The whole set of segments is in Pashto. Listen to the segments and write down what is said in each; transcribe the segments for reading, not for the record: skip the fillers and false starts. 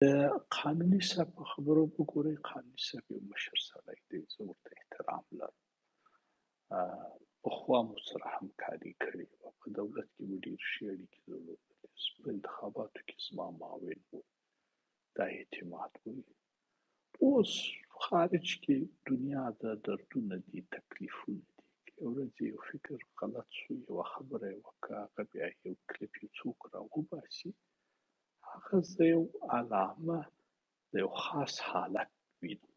قانوني صاحب په خبرو وګورئ، قانوني صاحب یو مشر سړی دی، زه ورته احترام لرم. پخوا مو سره همکاري کړې وه، په دولت کې مو ډېر ښې اړیکې درلودلې، په انتخاباتو کې زما معاون و، دا اعتماد و. اوس خارج کې دنیا د دردونه دي، تکلیفونه دي. یو ورځ یو فکر غلط شو، یوه خبره یې وکړه، هغه بیا یو کلیپ یو څوک راوباسي، هغه زه یو علامه د یو خاص حالت وینم.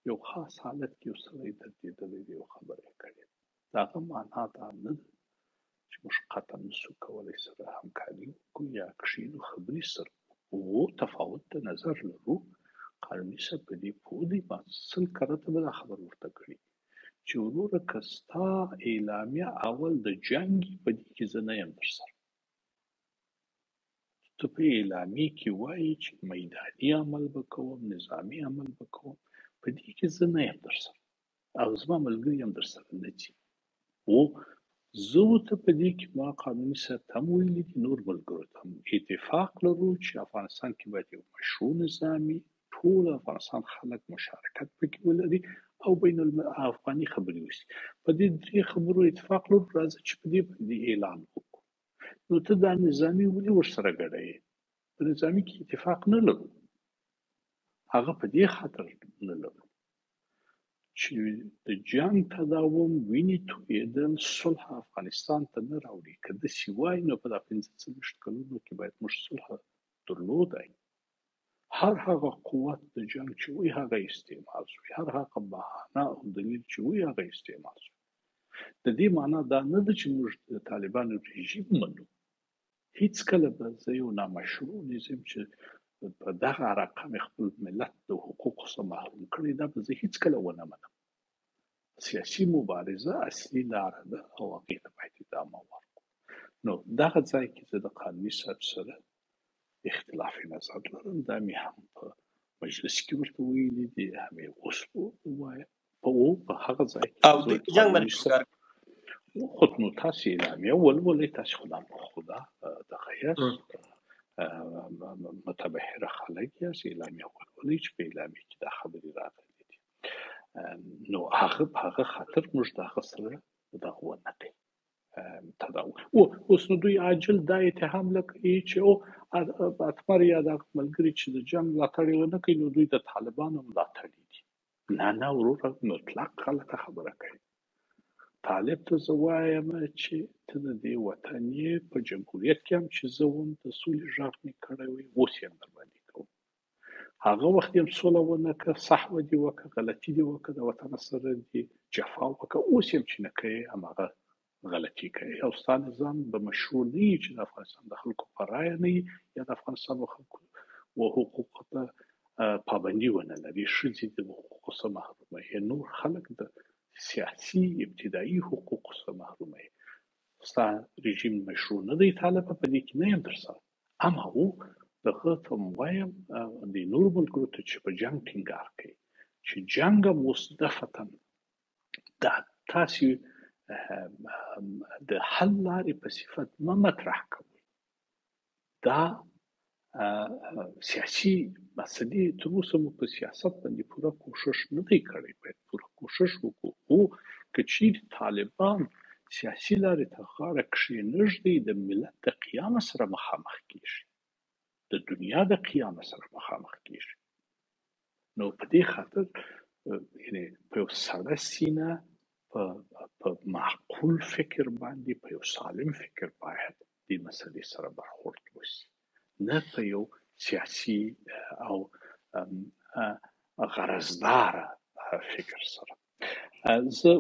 یو خاص حالت کې یو سړی دردېدلی دی، یو خبره یې کړې. د هغه معنا دا نه ده چې موږ قطعا نشو کولی سره همکاري وکړو یا کښېنو خبرې سره وکړو. تفاوت د نظر لرو. قانوني صاحب په دې پوه دی. ما 100 کرته به دا خبره ورته کړې چې وروره که ستا اعلامیه اول د جنګ په دې کې زه نه یم درسره. ته په اعلامیې کې وایي چې میداني عمل به کوم، نظامي عمل به کوم، په دې کې زه نه یم درسره او زما ملګري هم درسره نه ځي. او زه ورته په دې کې ما قانوني صاحب ته هم ویلي دي، نور ملګرو ته هم اتفاق لرو چې افغانستان کې باید یو مشروع نظامي ټول افغانستان خلک مشارکت پکې ولري او بین الافغاني خبرې وشي. په دې درې خبرو اتفاق لرو، راځه چې په دې باندې اعلان وکړو. نو ته دا نظامي ولې ورسره ګډوې؟ په نظامي کې اتفاق نه لرو. هغه په دې خاطر نه لرو چې د جنګ تداوم، وینې تویېدل، صلح افغانستان ته نه راوړي. که داسې وای نو په دا 45 کلونو کې باید موږ صلح درلودی. هر هغه قوت د جنګ چې وي هغه استعمال شوی، هر هغه بهانه او دلیل چې وي هغه استعمال شوی. د دې معنا دا نه ده چې موږ د طالبانو رژیم منو. هیڅکله به زه یو نامشروع نظام چې په دغه رقم خپل ملت د حقوقو څخه محروم کړی، دا به زه هیڅکله ونه منم. سیاسي مبارزه اصلي لاره ده او هغې ته باید ادامه ورکړو. نو دغه ځای کې زه د قانوني صاحب سره اختلاف نظر لرم. دا مې هم په مجلس کې ورته ویلي دي، هم یې اوس ووایم. په هغه ځای کې او د جنګ باندې فکر خود نو تاسې اعلامیه ولولئ، تاسې خدا دغه یاست، متبحره خلک یاست، اعلامیه ولولئ چې په اعلامیه کې دا خبرې راغلي دي. نو هغه په هغه خاطر موږ د هغه سره دغه ونه کوي تداوم. اوس نو دوی عاجل دا اتهام لکوي چې اتمر یا د ملګري چې د جنګ ملاتړ یې ونه کوي نو دوی د طالبانو ملاتړي دي. نه وروره، مطلق غلطه خبره کوي. طالب ته زه وایم چې ته د دې وطن یې، په جمهوریت کې هم چې زه وم د سولې غږ مې کړی وی، اوس یې هم درباندې کوم. هغه وخت یې هم سوله ونه کړه، صحوه دې وکړه، غلطي دې وکړه، د وطن سره دې جفا وکړه، اوس یې هم چې نه کوې هماغه غلطي کوي. او ستا نظام به مشروع نه وي چې د افغانستان د خلکو په رایه نه وي یا د افغانستان د خلکو و حقوقو ته پابندي ونه لري، ښځې د حقوقو څخه محرومه وي، نور خلک د سیاسي ابتدایي حقوقو څخه محرومه وي. ستا رژیم مشروع نه دی، طالب په دې کې نه یم درسره. اما او دغه ته وایم د نورو ملګرو ته چې په جنګ ټینګار کوي چې جنګ هم مصدفتا دا تاسې د حل لارې په صفت مه مطرح کوئ. دا سیاسي مسلې تر اوسه مو په سیاست باندې پوره کوشش نه دی کړی، باید پوره کوشش وکړو. او که چیرې طالبان سیاسي لارې ته غاړه کښېنږدي، د ملت د قیام سره مخامخ کېږي، د دنیا د قیام سره مخامخ کېږي. نو په دې خاطر یعنې په یو سړه سینه، په معقول فکر باندې، په یو سالم فکر باید دې مسلې سره برخورد وشي، نه په یو سیاسي او غرضداره فکر سره. زه